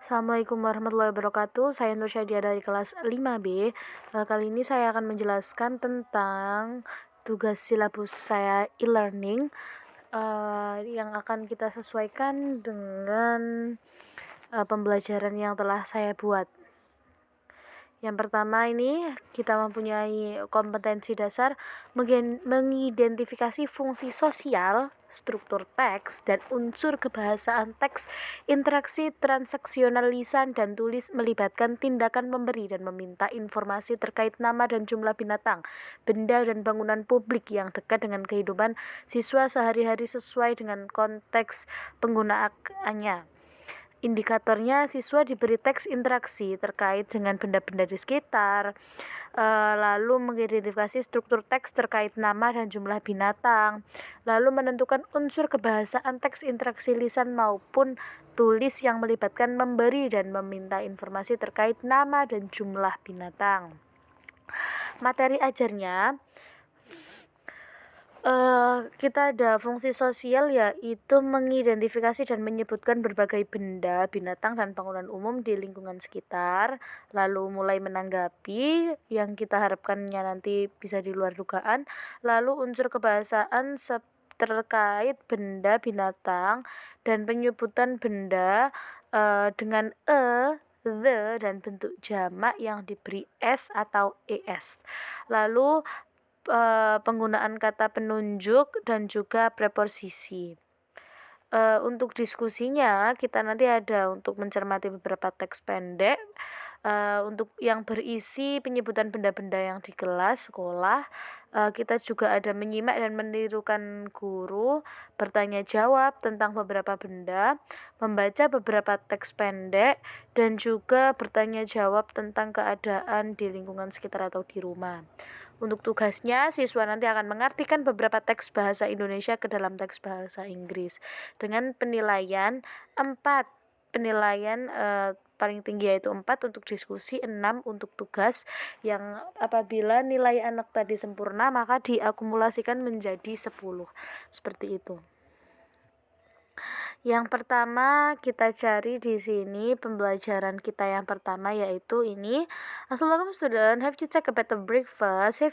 Assalamualaikum warahmatullahi wabarakatuh. Saya Nur Syadia dari kelas 5B. Kali ini saya akan menjelaskan tentang tugas silabus saya e-learning yang akan kita sesuaikan dengan pembelajaran yang telah saya buat. Yang pertama ini kita mempunyai kompetensi dasar mengidentifikasi fungsi sosial, struktur teks, dan unsur kebahasaan teks, interaksi transaksional lisan dan tulis melibatkan tindakan memberi dan meminta informasi terkait nama dan jumlah binatang, benda, dan bangunan publik yang dekat dengan kehidupan siswa sehari-hari sesuai dengan konteks penggunaannya. Indikatornya, siswa diberi teks interaksi terkait dengan benda-benda di sekitar, lalu mengidentifikasi struktur teks terkait nama dan jumlah binatang, lalu menentukan unsur kebahasaan teks interaksi lisan maupun tulis yang melibatkan memberi dan meminta informasi terkait nama dan jumlah binatang. Materi ajarnya, kita ada fungsi sosial, yaitu mengidentifikasi dan menyebutkan berbagai benda, binatang, dan bangunan umum di lingkungan sekitar, lalu mulai menanggapi yang kita harapkannya nanti bisa di luar dugaan, lalu unsur kebahasaan terkait benda, binatang, dan penyebutan benda dengan the, dan bentuk jamak yang diberi s atau es. Lalu penggunaan kata penunjuk dan juga preposisi. Untuk diskusinya kita nanti ada untuk mencermati beberapa teks pendek untuk yang berisi penyebutan benda-benda yang di kelas sekolah. Kita juga ada menyimak dan menirukan guru, bertanya jawab tentang beberapa benda, membaca beberapa teks pendek, dan juga bertanya jawab tentang keadaan di lingkungan sekitar atau di rumah. Untuk tugasnya, siswa nanti akan mengartikan beberapa teks bahasa Indonesia ke dalam teks bahasa Inggris dengan penilaian 4. Penilaian paling tinggi yaitu 4 untuk diskusi, 6 untuk tugas, yang apabila nilai anak tadi sempurna maka diakumulasikan menjadi 10. Seperti itu. Yang pertama kita cari di sini pembelajaran kita yang pertama yaitu ini. Assalamualaikum student, have you take a better breakfast?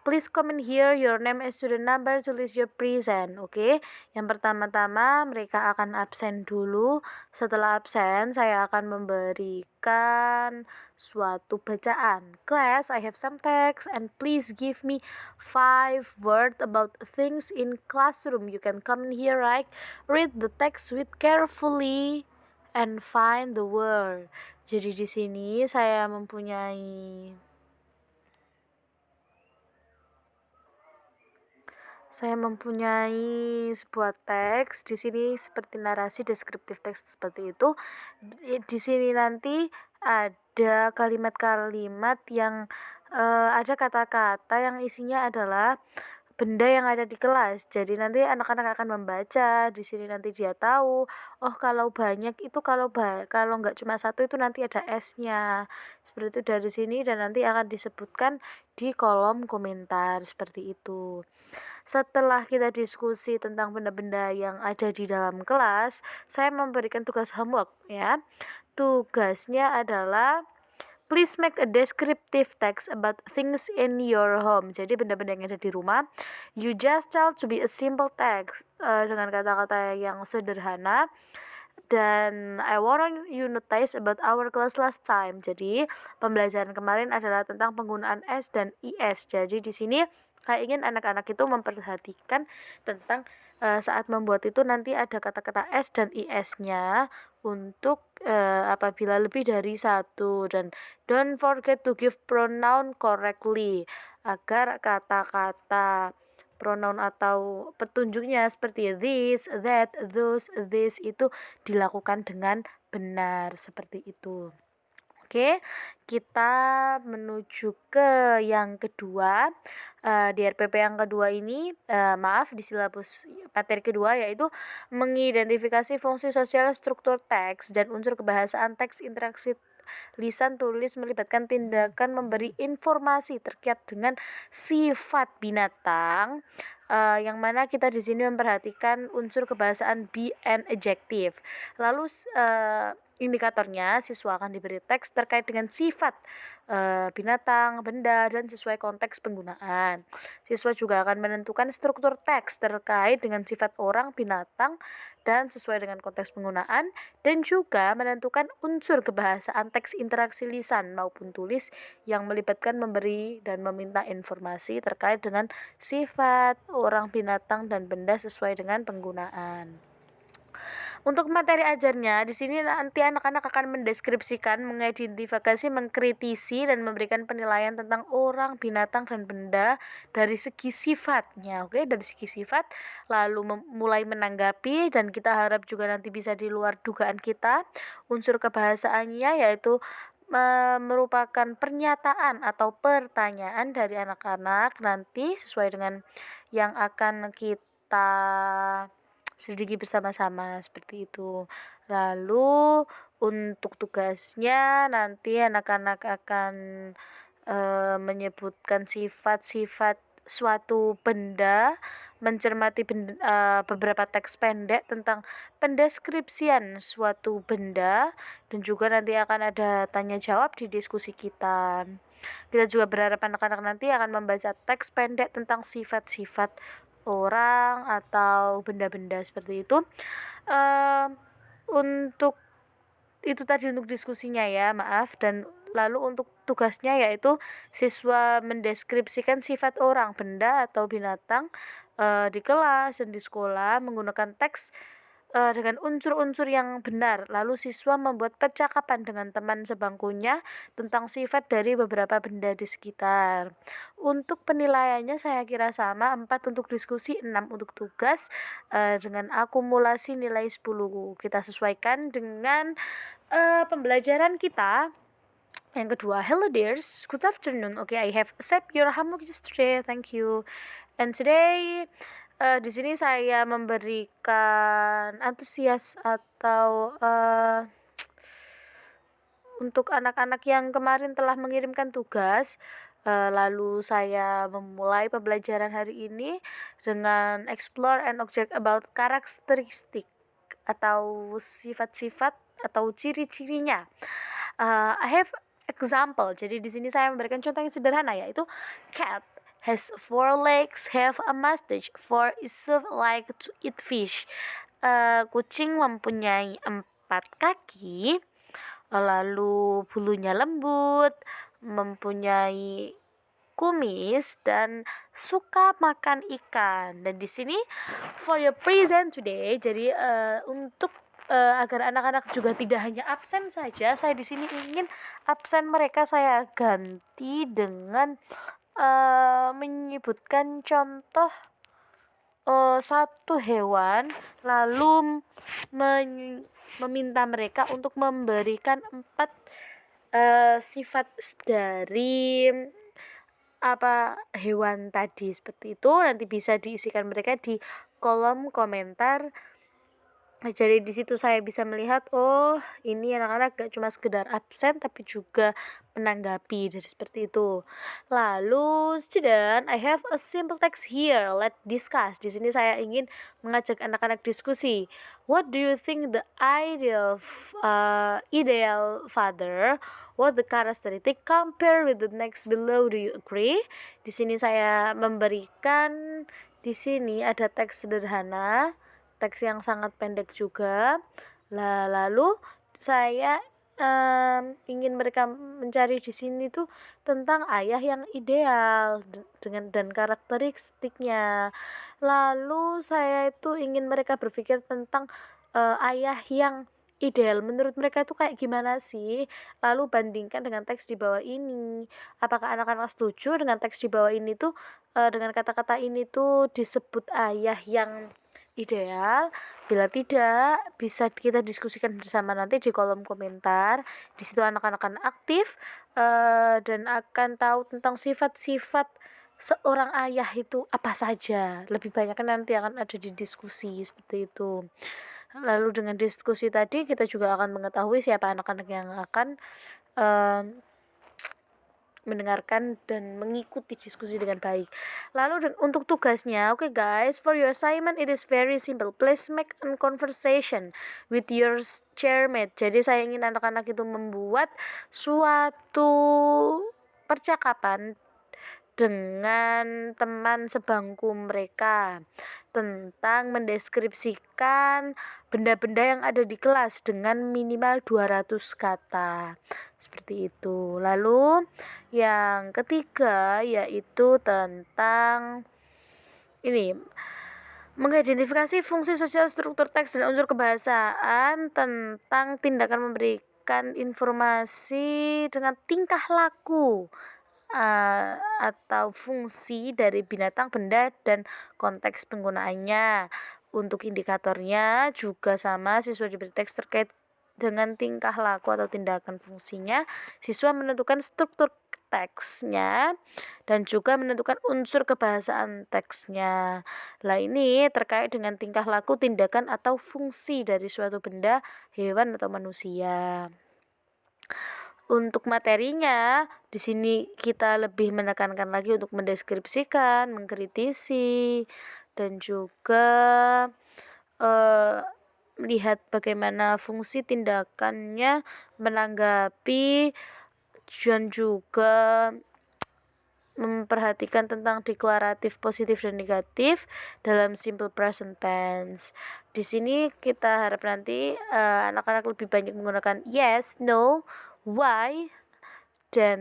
Please comment here your name and student number, tulis your present. Oke. Yang pertama-tama mereka akan absen dulu. Setelah absen saya akan memberikan suatu bacaan. Class, I have some text and please give me 5 words about things in classroom. You can comment here, right? Read the text with carefully and find the word. Jadi di sini saya mempunyai sebuah teks di sini seperti narasi deskriptif teks seperti itu. Di sini nanti ada kalimat-kalimat yang ada kata-kata yang isinya adalah benda yang ada di kelas. Jadi nanti anak-anak akan membaca. Di sini nanti dia tahu, oh kalau banyak itu kalau nggak cuma satu itu nanti ada S-nya. Seperti itu dari sini dan nanti akan disebutkan di kolom komentar seperti itu. Setelah kita diskusi tentang benda-benda yang ada di dalam kelas, saya memberikan tugas homework ya. Tugasnya adalah please make a descriptive text about things in your home. Jadi benda-benda yang ada di rumah. You just tell to be a simple text dengan kata-kata yang sederhana. Dan I want you notice about our class last time. Jadi pembelajaran kemarin adalah tentang penggunaan S dan IS. Jadi di sini saya ingin anak-anak itu memperhatikan tentang saat membuat itu nanti ada kata-kata S dan IS-nya untuk apabila lebih dari satu, dan don't forget to give pronoun correctly agar kata-kata pronoun atau petunjuknya seperti this, that, those, this itu dilakukan dengan benar seperti itu. Oke, kita menuju ke yang kedua. Di RPP yang kedua ini, di silabus materi kedua yaitu mengidentifikasi fungsi sosial struktur teks dan unsur kebahasaan teks interaksi lisan tulis melibatkan tindakan memberi informasi terkait dengan sifat binatang, yang mana kita di sini memperhatikan unsur kebahasaan be and adjective. Lalu Indikatornya, siswa akan diberi teks terkait dengan sifat binatang, benda, dan sesuai konteks penggunaan. Siswa juga akan menentukan struktur teks terkait dengan sifat orang, binatang, dan sesuai dengan konteks penggunaan, dan juga menentukan unsur kebahasaan teks interaksi lisan maupun tulis yang melibatkan memberi dan meminta informasi terkait dengan sifat orang, binatang, dan benda sesuai dengan penggunaan. Untuk materi ajarnya, di sini nanti anak-anak akan mendeskripsikan, mengidentifikasi, mengkritisi, dan memberikan penilaian tentang orang, binatang, dan benda dari segi sifatnya. Oke, dari segi sifat, lalu mulai menanggapi, dan kita harap juga nanti bisa di luar dugaan kita. Unsur kebahasaannya yaitu merupakan pernyataan atau pertanyaan dari anak-anak nanti sesuai dengan yang akan kita selidiki bersama-sama seperti itu. Lalu untuk tugasnya nanti anak-anak akan menyebutkan sifat-sifat suatu benda, mencermati beberapa teks pendek tentang pendeskripsian suatu benda, dan juga nanti akan ada tanya jawab di diskusi kita. Kita juga berharap anak-anak nanti akan membaca teks pendek tentang sifat-sifat orang atau benda-benda seperti itu. Untuk itu tadi untuk diskusinya ya, maaf. Dan lalu untuk tugasnya yaitu siswa mendeskripsikan sifat orang, benda, atau binatang di kelas dan di sekolah menggunakan teks dengan unsur-unsur yang benar. Lalu siswa membuat percakapan dengan teman sebangkunya tentang sifat dari beberapa benda di sekitar. Untuk penilaiannya saya kira sama, 4 untuk diskusi, 6 untuk tugas, dengan akumulasi nilai 10. Kita sesuaikan dengan pembelajaran kita. Yang kedua, hello dears, good afternoon. Okay, I have accept your homework yesterday. Thank you. And today, di sini saya memberikan antusias atau untuk anak-anak yang kemarin telah mengirimkan tugas. Lalu saya memulai pembelajaran hari ini dengan explore and object about karakteristik atau sifat-sifat atau ciri-cirinya. I have example. Jadi di sini saya memberikan contoh yang sederhana, yaitu cat has 4 legs, have a mustache, 4 is like to eat fish. Kucing mempunyai 4 kaki, lalu bulunya lembut, mempunyai kumis, dan suka makan ikan. Dan di sini for your present today, jadi untuk agar anak-anak juga tidak hanya absen saja, saya di sini ingin absen mereka saya ganti dengan menyebutkan contoh satu hewan, lalu meminta mereka untuk memberikan 4 sifat dari hewan tadi. Seperti itu nanti bisa diisikan mereka di kolom komentar. Jadi di situ saya bisa melihat, oh ini anak-anak gak cuma sekedar absen tapi juga menanggapi, jadi seperti itu. Lalu student, I have a simple text here. Let's discuss. Di sini saya ingin mengajak anak-anak diskusi. What do you think the ideal father? What the characteristic compare with the next below? Do you agree? Di sini saya memberikan, di sini ada teks sederhana, teks yang sangat pendek juga. Lalu saya ingin mereka mencari di sini tuh tentang ayah yang ideal dan karakteristiknya. Lalu saya itu ingin mereka berpikir tentang ayah yang ideal menurut mereka itu kayak gimana sih, lalu bandingkan dengan teks di bawah ini. Apakah anak-anak setuju dengan teks di bawah ini tuh dengan kata-kata ini tuh disebut ayah yang ideal? Bila tidak, bisa kita diskusikan bersama nanti di kolom komentar. Di situ anak-anak akan aktif dan akan tahu tentang sifat-sifat seorang ayah itu apa saja. Lebih banyak nanti akan ada di diskusi seperti itu. Lalu dengan diskusi tadi kita juga akan mengetahui siapa anak-anak yang akan mendengarkan dan mengikuti diskusi dengan baik. Lalu untuk tugasnya, oke guys, for your assignment it is very simple. Please make a conversation with your chairmate. Jadi saya ingin anak-anak itu membuat suatu percakapan dengan teman sebangku mereka tentang mendeskripsikan benda-benda yang ada di kelas dengan minimal 200 kata. Seperti itu. Lalu yang ketiga yaitu tentang ini, mengidentifikasi fungsi sosial, struktur teks dan unsur kebahasaan tentang tindakan memberikan informasi dengan tingkah laku atau fungsi dari binatang, benda, dan konteks penggunaannya. Untuk indikatornya juga sama, siswa diberi teks terkait dengan tingkah laku atau tindakan fungsinya. Siswa menentukan struktur teksnya dan juga menentukan unsur kebahasaan teksnya. Lah ini terkait dengan tingkah laku, tindakan, atau fungsi dari suatu benda, hewan, atau manusia. Untuk materinya, di sini kita lebih menekankan lagi untuk mendeskripsikan, mengkritisi, dan juga melihat bagaimana fungsi tindakannya, menanggapi, dan juga memperhatikan tentang deklaratif positif dan negatif dalam simple present tense. Di sini kita harap nanti anak-anak lebih banyak menggunakan yes, no, why, dan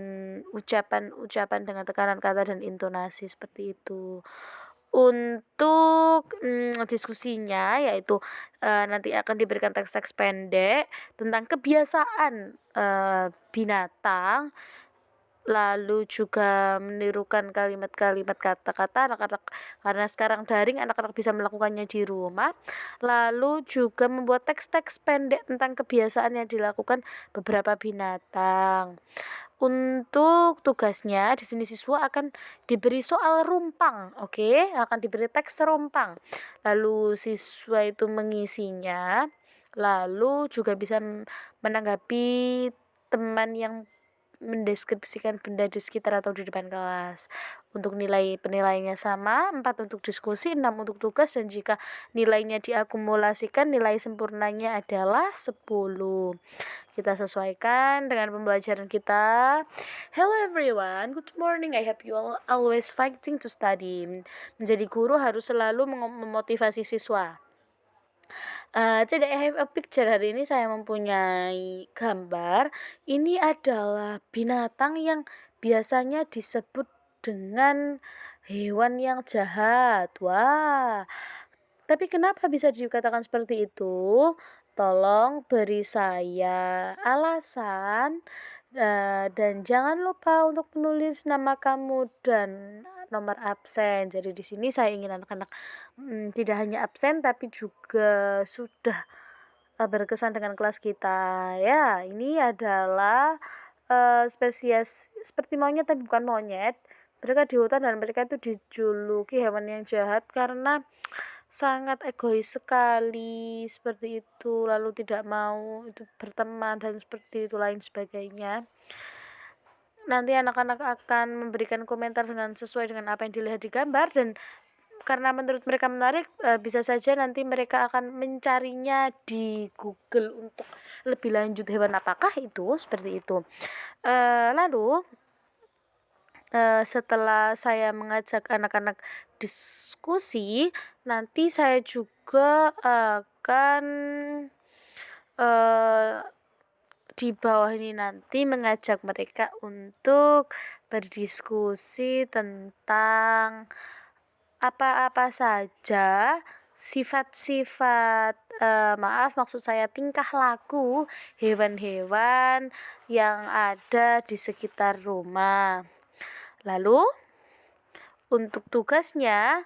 ucapan-ucapan dengan tekanan kata dan intonasi seperti itu. Untuk diskusinya yaitu nanti akan diberikan teks-teks pendek tentang kebiasaan binatang, lalu juga menirukan kalimat-kalimat kata-kata anak-anak, karena sekarang daring anak-anak bisa melakukannya di rumah. Lalu juga membuat teks-teks pendek tentang kebiasaan yang dilakukan beberapa binatang. Untuk tugasnya di sini siswa akan diberi soal rumpang, oke? Akan diberi teks rumpang. Lalu siswa itu mengisinya, lalu juga bisa menanggapi teman yang mendeskripsikan benda di sekitar atau di depan kelas. Untuk nilai penilaiannya sama, 4 untuk diskusi, 6 untuk tugas, dan jika nilainya diakumulasikan, nilai sempurnanya adalah 10. Kita sesuaikan dengan pembelajaran kita. Hello everyone, good morning. I hope you all always fighting to study. Menjadi guru harus selalu memotivasi siswa. Today I have a picture. Hari ini saya mempunyai gambar. Ini adalah binatang yang biasanya disebut dengan hewan yang jahat. Wah, tapi kenapa bisa dikatakan seperti itu? Tolong beri saya alasan, dan jangan lupa untuk menulis nama kamu dan nomor absen. Jadi di sini saya ingin anak-anak tidak hanya absen tapi juga sudah berkesan dengan kelas kita. Ya, ini adalah spesies seperti monyet tapi bukan monyet. Mereka di hutan dan mereka itu dijuluki hewan yang jahat karena sangat egois sekali seperti itu, lalu tidak mau itu berteman dan seperti itu lain sebagainya. Nanti anak-anak akan memberikan komentar dengan sesuai dengan apa yang dilihat di gambar, dan karena menurut mereka menarik, bisa saja nanti mereka akan mencarinya di Google untuk lebih lanjut hewan apakah itu, seperti itu. Lalu setelah saya mengajak anak-anak diskusi, nanti saya juga akan di bawah ini nanti mengajak mereka untuk berdiskusi tentang apa-apa saja sifat-sifat, maksud saya tingkah laku hewan-hewan yang ada di sekitar rumah. Lalu untuk tugasnya,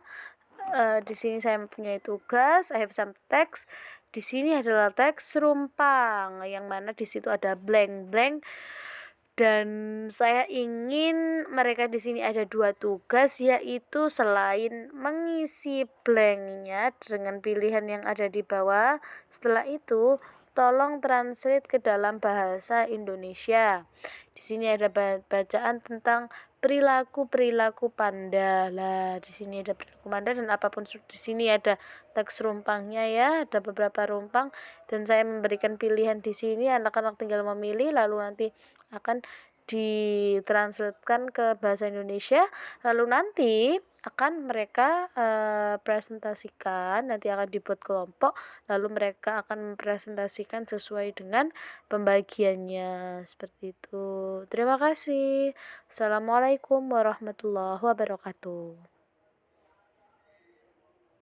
di sini saya mempunyai tugas, I have some text. Di sini adalah teks rumpang, yang mana di situ ada blank-blank, dan saya ingin mereka di sini ada 2 tugas, yaitu selain mengisi blanknya dengan pilihan yang ada di bawah, setelah itu tolong translate ke dalam bahasa Indonesia. Di sini ada bacaan tentang perilaku panda. Lah, di sini ada perilaku panda dan apapun di sini ada teks rumpangnya ya, ada beberapa rumpang dan saya memberikan pilihan di sini, anak-anak tinggal memilih lalu nanti akan ditranslatekan ke bahasa Indonesia, lalu nanti akan mereka presentasikan, nanti akan dibuat kelompok, lalu mereka akan mempresentasikan sesuai dengan pembagiannya, seperti itu. Terima kasih. Assalamualaikum warahmatullahi wabarakatuh.